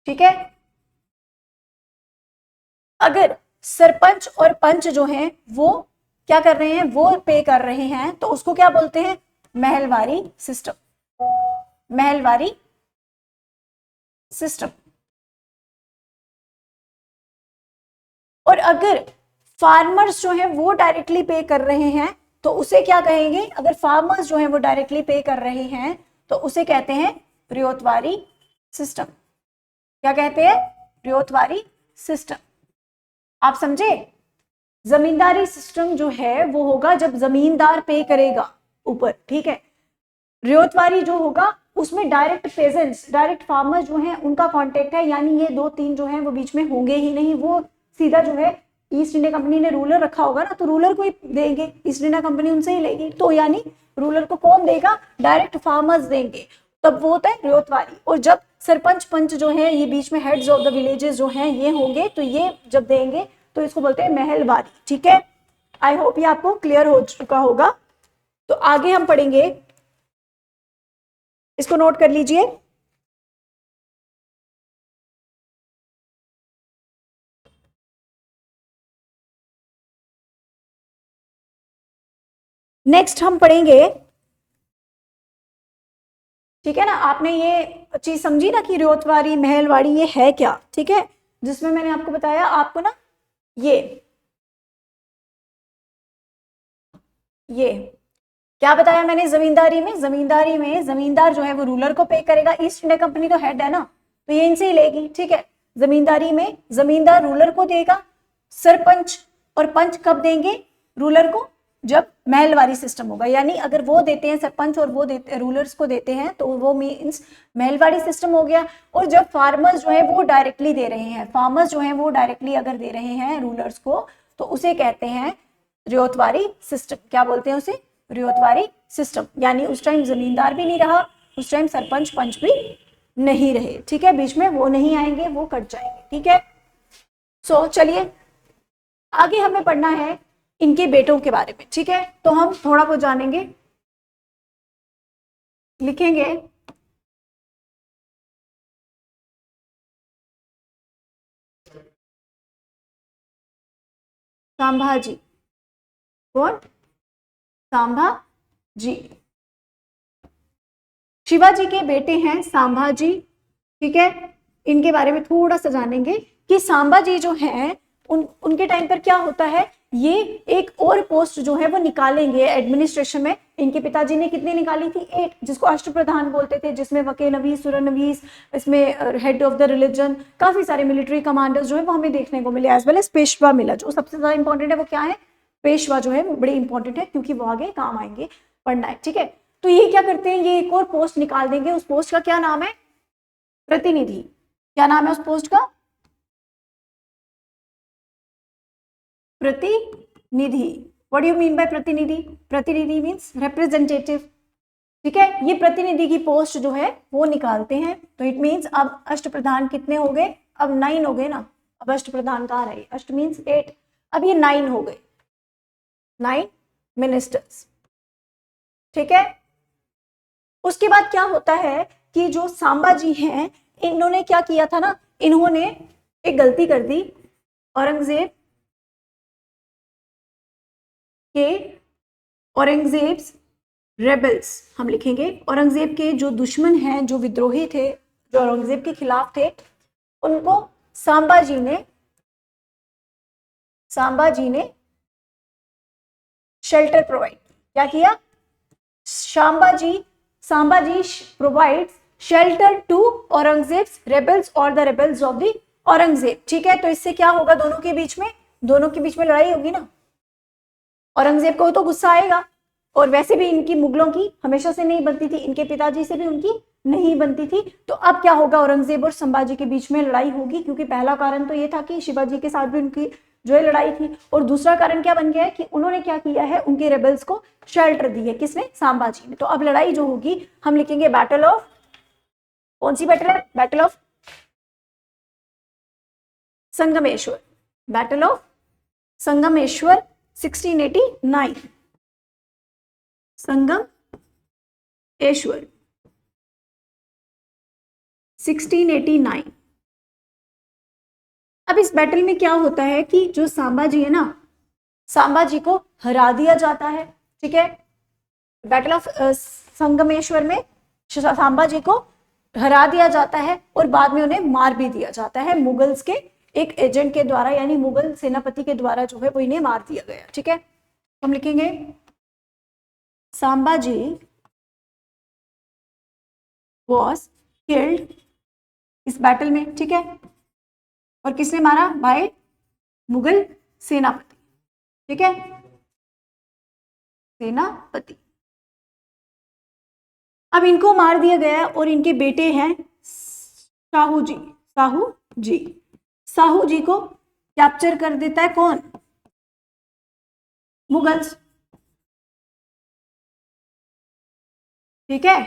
ठीक है। अगर सरपंच और पंच जो हैं वो क्या कर रहे हैं, वो पे कर रहे हैं, तो उसको क्या बोलते हैं, महलवारी सिस्टम, महलवारी सिस्टम। और अगर फार्मर्स जो है वो डायरेक्टली पे कर रहे हैं तो उसे क्या कहेंगे, अगर फार्मर्स जो है वो डायरेक्टली पे कर रहे हैं तो उसे कहते हैं रियोतवारी सिस्टम। क्या कहते हैं, रियोतवारी सिस्टम। आप समझे, जमींदारी सिस्टम जो है वो होगा जब जमींदार पे करेगा ऊपर, ठीक है। रियोतवारी जो होगा उसमें डायरेक्ट पेजेंट्स, डायरेक्ट फार्मर्स जो हैं उनका कांटेक्ट है, यानी ये दो तीन जो हैं वो बीच में होंगे ही नहीं, वो सीधा जो है ईस्ट इंडिया कंपनी ने रूलर रखा होगा ना, तो रूलर को ही देंगे, ईस्ट इंडिया कंपनी उनसे ही लेगी, तो यानी रूलर को कौन देगा, डायरेक्ट फार्मर्स देंगे। तब वो होता है रियोतवारी। और जब सरपंच पंच जो है ये बीच में हेड्स ऑफ द विलेजेस जो हैं ये होंगे, तो ये जब देंगे तो इसको बोलते हैं महलवारी। ठीक है, आई होप ये आपको क्लियर हो चुका होगा। तो आगे हम पढ़ेंगे, इसको नोट कर लीजिए। नेक्स्ट हम पढ़ेंगे, ठीक है ना, आपने ये चीज समझी ना कि रियोतवारी महलवाड़ी ये है क्या, ठीक है, जिसमें मैंने आपको बताया आपको ना ये क्या बताया मैंने, जमींदारी में जमींदार जो है वो रूलर को पे करेगा, ईस्ट इंडिया कंपनी तो हेड है ना, तो ये इनसे ही लेगी। ठीक है, जमींदारी में जमींदार रूलर को देगा, सरपंच और पंच कब देंगे रूलर को, जब महलवारी सिस्टम होगा, यानी अगर वो देते हैं सरपंच और वो देते रूलर्स को देते हैं तो वो मीन्स महलवारी सिस्टम हो गया। और जब फार्मर्स जो है वो डायरेक्टली दे रहे हैं, फार्मर्स जो है वो डायरेक्टली अगर दे रहे हैं रूलर्स को, तो उसे कहते हैं रियोतवारी सिस्टम। क्या बोलते हैं उसे, रियोतवारी सिस्टम। यानी उस टाइम जमींदार भी नहीं रहा, उस टाइम सरपंच पंच भी नहीं रहे। ठीक है, बीच में वो नहीं आएंगे, वो कट जाएंगे। ठीक है, सो चलिए आगे हमें पढ़ना है इनके बेटों के बारे में। ठीक है, तो हम थोड़ा बहुत जानेंगे, लिखेंगे संभाजी। कौन, संभाजी, शिवाजी के बेटे हैं संभाजी। ठीक है, इनके बारे में थोड़ा सा जानेंगे कि संभाजी जो है उनके टाइम पर क्या होता है, ये एक और पोस्ट जो है वो निकालेंगे एडमिनिस्ट्रेशन में। इनके पिताजी ने कितनी निकाली थी, 8, जिसको अष्टप्रधान बोलते थे, जिसमें वके नवीस, सुरनवीस, इसमें हेड ऑफ द रिलीजन, काफी सारे मिलिट्री कमांडर्स जो है वो हमें देखने को मिले, एज वेल एज पेशवा मिला। जो सबसे ज्यादा इंपॉर्टेंट है वो क्या है, पेशवा जो है वो बड़े इंपॉर्टेंट है, क्योंकि वो आगे काम आएंगे, पढ़ना है। ठीक है, तो ये क्या करते हैं, ये एक और पोस्ट निकाल देंगे। उस पोस्ट का क्या नाम है, प्रतिनिधि। क्या नाम है उस पोस्ट का, प्रतिनिधि। What do you mean bye प्रतिनिधि, प्रतिनिधि मींस रिप्रेजेंटेटिव। ठीक है, ये प्रतिनिधि की पोस्ट जो है वो निकालते हैं। तो इट मींस अब अष्टप्रधान कितने हो गए, अब 9 हो गए ना। अब अष्टप्रधान कहाँ रहे, अष्ट मींस 8, अब ये 9 हो गए, 9 मिनिस्टर्स। ठीक है, उसके बाद क्या होता है कि जो संभाजी हैं इन्होंने क्या किया था ना, इन्होंने एक गलती कर दी। औरंगजेब के, औरंगजेब्स रेबल्स हम लिखेंगे, औरंगजेब के जो दुश्मन हैं, जो विद्रोही थे, जो औरंगजेब के खिलाफ थे, उनको संभाजी शेल्टर प्रोवाइड, क्या किया, Sambhaji provides shelter to Aurangzeb's rebels और the rebels of the Aurangzeb. ठीक है, तो इससे क्या होगा, दोनों के बीच में लड़ाई होगी ना, औरंगजेब को तो गुस्सा आएगा, और वैसे भी इनकी मुगलों की हमेशा से नहीं बनती थी, इनके पिताजी से भी उनकी नहीं बनती थी। तो अब क्या होगा, औरंगजेब और संभाजी के बीच में लड़ाई होगी, क्योंकि पहला कारण तो ये था कि शिवाजी के साथ भी उनकी जो है लड़ाई थी, और दूसरा कारण क्या बन गया है कि उन्होंने क्या किया है, उनके रेबल्स को शेल्टर दी है, किसने, संभाजी ने। तो अब लड़ाई जो होगी हम लिखेंगे बैटल ऑफ, कौन सी बैटल है, battle of Sangameshwar, battle of Sangameshwar 1689, Sangameshwar 1689। अब इस बैटल में क्या होता है कि जो संभाजी है ना, संभाजी को हरा दिया जाता है। ठीक है, बैटल ऑफ संगमेश्वर में संभाजी को हरा दिया जाता है, और बाद में उन्हें मार भी दिया जाता है मुगल्स के एक एजेंट के द्वारा, यानी मुगल सेनापति के द्वारा जो है वो इन्हें मार दिया गया। ठीक है, हम लिखेंगे संभाजी वॉज किल्ड इस बैटल में। ठीक है, और किसने मारा, बाय मुगल सेनापति। ठीक है, सेनापति। अब इनको मार दिया गया और इनके बेटे हैं साहू जी। साहू जी को कैप्चर कर देता है कौन, मुगल्स। ठीक है,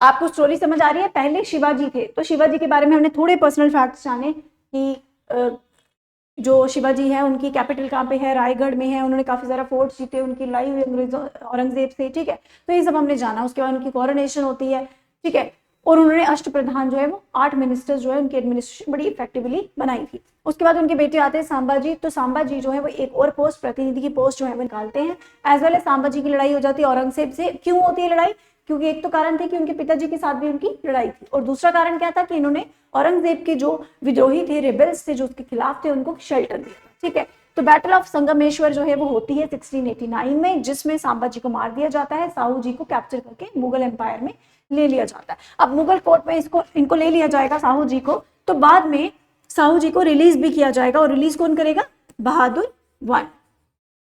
आपको स्टोरी समझ आ रही है? पहले शिवाजी थे, तो शिवाजी के बारे में हमने थोड़े पर्सनल फैक्ट्स जाने कि जो शिवाजी है उनकी कैपिटल कहाँ पे है, रायगढ़ में है, उन्होंने काफी सारा फोर्ट जीते, उनकी लड़ाई हुई अंग्रेजों औरंगजेब से, ठीक है, तो ये सब हमने जाना। उसके बाद उनकी कोरोनेशन होती है, ठीक है, और उन्होंने अष्टप्रधान जो है वो 8 मिनिस्टर्स जो है उनकी एडमिनिस्ट्रेशन बड़ी इफेक्टिवली बनाई थी। उसके बाद उनके बेटे आते हैं सांबाजी, तो सांबाजी जो है वो एक और पोस्ट, प्रतिनिधि की पोस्ट जो है वो निकालते हैं। एज वेल एज सांबाजी की लड़ाई हो जाती है औरंगजेब से। क्यों होती है लड़ाई? क्योंकि एक तो कारण थे कि उनके पिताजी के साथ भी उनकी लड़ाई थी, और दूसरा कारण क्या था कि इन्होंने औरंगजेब के जो विद्रोही थे, रेबल्स थे जो उसके खिलाफ थे, उनको शेल्टर दिया, ठीक है। तो बैटल ऑफ संगमेश्वर जो है वो होती है 1689 में, जिसमें सांबाजी को मार दिया जाता है, साहू जी को कैप्चर करके मुगल एम्पायर में ले लिया जाता है। अब मुगल कोर्ट में इनको ले लिया जाएगा साहू जी को, तो बाद में साहू जी को रिलीज भी किया जाएगा, और रिलीज कौन करेगा? बहादुर वन।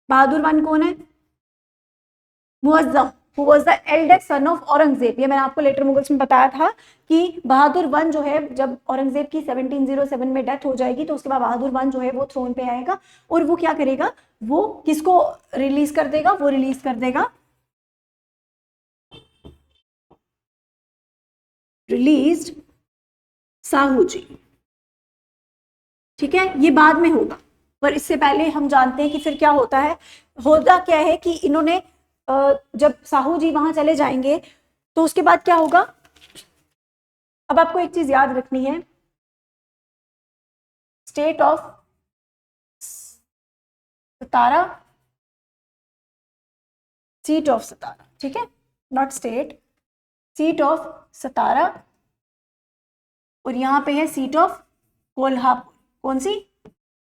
बहादुर वन कौन है? Muazzam, who was the eldest son of Aurangzeb. ये मैंने आपको लेटर मुगल्स में बताया था कि बहादुर वन जो है, जब औरंगजेब की 1707 में डेथ हो जाएगी, तो उसके बाद बहादुर वन जो है वो थ्रोन पे आएगा, और वो क्या करेगा? वो किसको रिलीज कर देगा? वो रिलीज कर देगा, रिलीज्ड साहू जी, ठीक है। ये बाद में होगा, पर इससे पहले हम जानते हैं कि फिर क्या होता है। होता क्या है कि इन्होंने जब साहू जी वहां चले जाएंगे, तो उसके बाद क्या होगा? अब आपको एक चीज याद रखनी है, state of Satara, seat of Satara, ठीक है, not state, seat of Satara, और यहां पे है सीट ऑफ कोल्हापुर। कौन सी?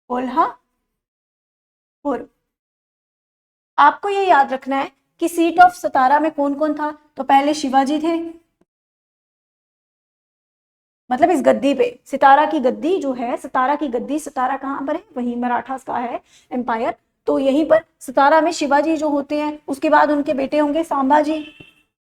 कोल्हापुर। आपको ये याद रखना है कि सीट ऑफ सतारा में कौन कौन था? तो पहले शिवाजी थे, मतलब इस गद्दी पे, सितारा की गद्दी जो है, सतारा की गद्दी, सतारा कहाँ पर है? वही मराठास का है एम्पायर, तो यहीं पर सतारा में शिवाजी जो होते हैं, उसके बाद उनके बेटे होंगे सांबाजी,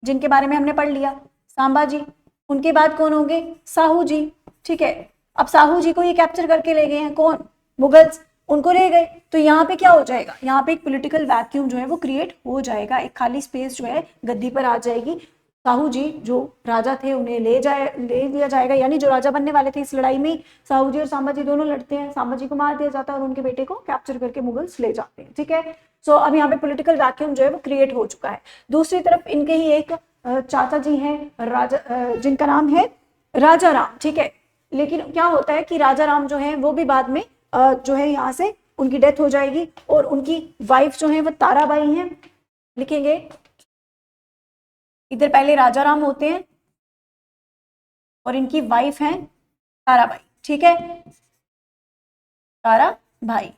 जिनके बारे में हमने पढ़ लिया, सांबाजी। उनके बाद कौन होंगे? साहू जी, ठीक है। अब साहू जी को ये कैप्चर करके ले गए हैं कौन? मुगल्स, उनको ले गए, तो यहाँ पे क्या हो जाएगा? यहाँ पे एक पॉलिटिकल वैक्यूम जो है वो क्रिएट हो जाएगा, एक खाली स्पेस जो है गद्दी पर आ जाएगी। साहू जी जो राजा थे उन्हें ले लिया जाएगा, यानी जो राजा बनने वाले थे इस लड़ाई में, साहू जी और सांबाजी दोनों लड़ते हैं, सांबाजी को मार दिया जाता है और उनके बेटे को कैप्चर करके मुगल्स ले जाते हैं, ठीक है। सो अब यहाँ पे पॉलिटिकल वैक्यूम जो है वो क्रिएट हो चुका है। दूसरी तरफ इनके ही एक चाचा जी हैं राजा, जिनका नाम है राजा राम, ठीक है। लेकिन क्या होता है कि राजा राम जो है वो भी बाद में जो है यहाँ से उनकी डेथ हो जाएगी, और उनकी वाइफ जो है वो ताराबाई हैं, लिखेंगे इधर पहले राजा राम होते हैं और इनकी वाइफ है ताराबाई, ठीक है, ताराबाई।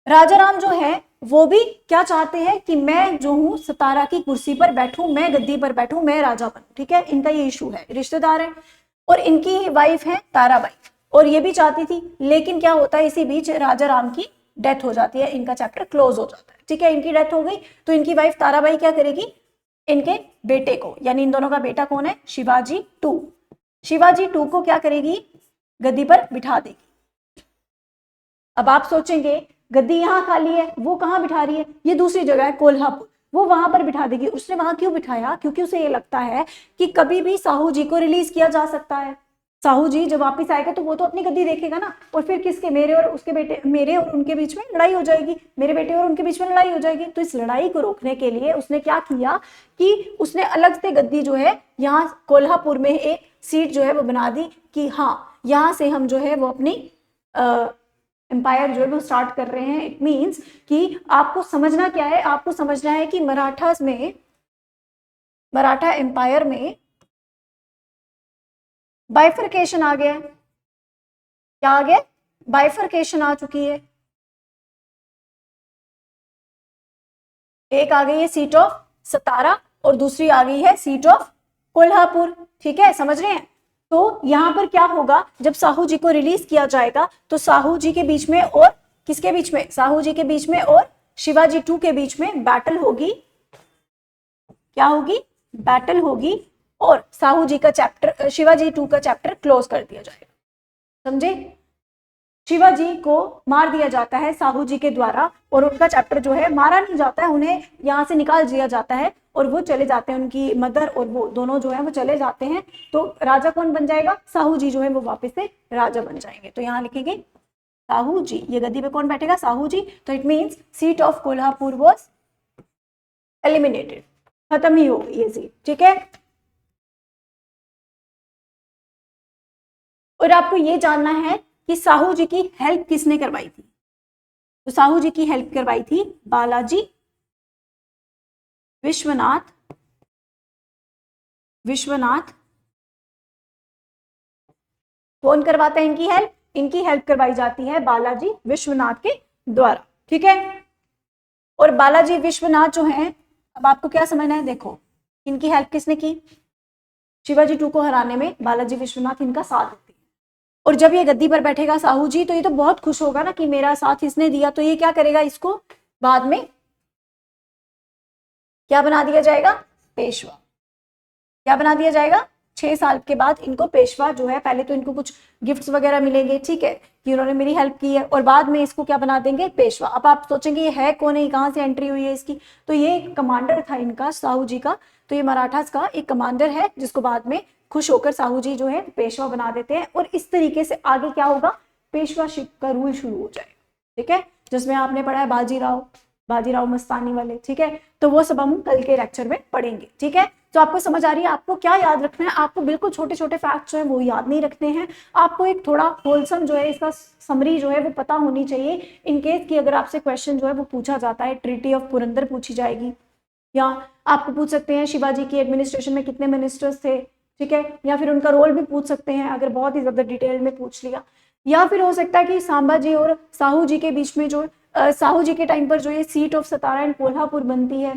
राजा राम जो है वो भी क्या चाहते हैं कि मैं जो हूं सतारा की कुर्सी पर बैठूं, मैं गद्दी पर बैठूं, मैं राजा बनूं, ठीक है। इनका ये इशू है, रिश्तेदार है, और इनकी वाइफ है ताराबाई, और ये भी चाहती थी। लेकिन क्या होता है, इसी बीच राजा राम की डेथ हो जाती है, इनका चैप्टर क्लोज हो जाता है, ठीक है। इनकी डेथ हो गई, तो इनकी वाइफ ताराबाई क्या करेगी? इनके बेटे को, यानी इन दोनों का बेटा कौन है? शिवाजी टू। शिवाजी टू को क्या करेगी? गद्दी पर बिठा देगी। अब आप सोचेंगे गद्दी यहाँ खाली है, वो कहाँ बिठा रही है? ये दूसरी जगह है कोल्हापुर, वो वहां पर बिठा देगी। उसने वहां क्यों बिठाया? क्योंकि उसे ये लगता है कि कभी भी साहू जी को रिलीज किया जा सकता है। साहू जी जब वापस आएगा तो वो तो अपनी गद्दी देखेगा ना, और फिर किसके? मेरे और उसके बेटे, मेरे और उनके बीच में लड़ाई हो जाएगी, मेरे बेटे और उनके बीच में लड़ाई हो जाएगी। तो इस लड़ाई को रोकने के लिए उसने क्या किया कि उसने अलग से गद्दी जो है यहाँ कोल्हापुर में एक सीट जो है वो बना दी कि हाँ, यहाँ से हम जो है वो अपनी एम्पायर जो है वो स्टार्ट कर रहे हैं। इट मीन्स कि आपको समझना क्या है? आपको समझना है कि मराठा एम्पायर में बाइफर्केशन आ गया है। क्या आ गया? बाइफर्केशन आ चुकी है। एक आ गई है सीट ऑफ सतारा और दूसरी आ गई है सीट ऑफ कोल्हापुर, ठीक है, समझ रहे हैं। तो यहां पर क्या होगा, जब साहू जी को रिलीज किया जाएगा तो साहू जी के बीच में और किसके बीच में? साहू जी के बीच में और शिवाजी टू के बीच में बैटल होगी। क्या होगी? बैटल होगी, और साहू जी का चैप्टर, शिवाजी टू का चैप्टर क्लोज कर दिया जाएगा, समझे। शिवाजी को मार दिया जाता है साहू जी के द्वारा, और उनका चैप्टर जो है मारा नहीं जाता है, उन्हें यहां से निकाल दिया जाता है और वो चले जाते हैं, उनकी मदर और वो दोनों जो है वो चले जाते हैं, तो राजा कौन बन जाएगा, साहू जी जो है वो वापस से राजा बन जाएंगे। तो यहाँ लिखेंगे साहू जी, ये गद्दी पे कौन बैठेगा, साहू जी। तो it means seat of Kolhapur was eliminated, खत्म ही हो गई ये सीट, ठीक है। और आपको ये जानना है कि साहू जी की हेल्प किसने करवाई थी। तो साहू जी की हेल्प करवाई थी बालाजी विश्वनाथ कौन करवाता है इनकी हेल्प, इनकी हेल्प करवाई जाती है बालाजी विश्वनाथ के द्वारा, ठीक है। और बालाजी विश्वनाथ जो है, अब आपको क्या समझना है, देखो इनकी हेल्प किसने की, शिवाजी 2 को हराने में बालाजी विश्वनाथ इनका साथ देते हैं। और जब ये गद्दी पर बैठेगा साहू जी, तो ये तो बहुत खुश होगा ना कि मेरा साथ इसने दिया, तो ये क्या करेगा, इसको बाद में क्या बना दिया जाएगा, पेशवा। क्या बना दिया जाएगा, 6 साल के बाद इनको पेशवा जो है, पहले तो इनको कुछ गिफ्ट्स वगैरह मिलेंगे, ठीक है, कि उन्होंने मेरी हेल्प की है, और बाद में इसको क्या बना देंगे, पेशवा। अब आप सोचेंगे ये है कौन है, कहाँ से एंट्री हुई है इसकी, तो ये कमांडर था इनका साहू जी का, तो ये मराठास का एक कमांडर है जिसको बाद में खुश होकर साहू जी जो है पेशवा बना देते हैं। और इस तरीके से आगे क्या होगा, पेशवाशिप का रूल शुरू हो जाएगा, ठीक है, जिसमें आपने पढ़ा है बाजीराव मस्तानी वाले, ठीक है। तो वो सब हम कल के लेक्चर में पढ़ेंगे, ठीक है। तो आपको समझ आ रही है, आपको क्या याद रखना है, आपको बिल्कुल छोटे छोटे फैक्ट जो है वो याद नहीं रखने हैं, आपको एक थोड़ा होलसम जो है इसका समरी जो है वो पता होनी चाहिए, इन केस कि अगर आपसे क्वेश्चन जो है वो पूछा जाता है, ट्रीटी ऑफ पुरंदर पूछी जाएगी, या आपको पूछ सकते हैं शिवाजी की एडमिनिस्ट्रेशन में कितने मिनिस्टर्स थे, ठीक है, या फिर उनका रोल भी पूछ सकते हैं अगर बहुत ही ज्यादा डिटेल में पूछ लिया, या फिर हो सकता है कि सांबा जी और साहू जी के बीच में जो साहू जी के टाइम पर जो ये seat of Satara and Kolhapur बनती है,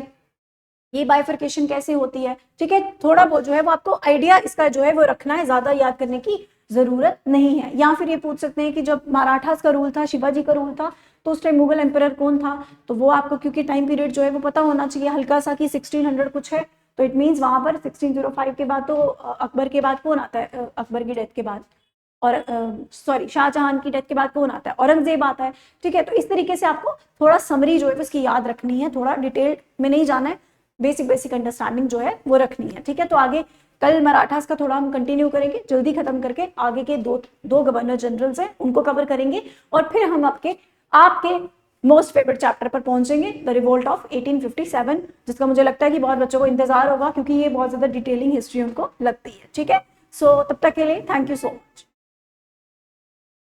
ये बाइफर्केशन कैसे होती है, ठीक है, थोड़ा बहुत जो है वो आपको आइडिया इसका जो है वो रखना है, ज्यादा याद करने की जरूरत नहीं है। या फिर ये पूछ सकते हैं कि जब मराठास का रूल था, शिवाजी का रूल था, तो उस टाइम मुगल एम्परर कौन था, तो वो आपको क्योंकि टाइम पीरियड जो है वो पता होना चाहिए हल्का सा कि 1600 कुछ है, तो इट मीन्स वहां पर 1605 के बाद तो अकबर के बाद कौन आता है, अकबर की डेथ के बाद, और सॉरी शाहजहां की डेथ के बाद कौन आता है, औरंगजेब आता है, ठीक है। तो इस तरीके से आपको थोड़ा समरी जो है उसकी याद रखनी है, थोड़ा डिटेल में नहीं जाना है, बेसिक अंडरस्टैंडिंग जो है वो रखनी है, ठीक है। तो आगे कल मराठास का थोड़ा हम कंटिन्यू करेंगे, जल्दी खत्म करके आगे के दो गवर्नर जनरल्स हैं उनको कवर करेंगे, और फिर हम आपके मोस्ट फेवरेट चैप्टर पर पहुंचेंगे, द रिवोल्ट ऑफ 1857, जिसका मुझे लगता है कि बहुत बच्चों को इंतजार होगा, क्योंकि ये बहुत ज्यादा डिटेलिंग हिस्ट्री उनको लगती है, ठीक है। सो तब तक के लिए थैंक यू सो मच।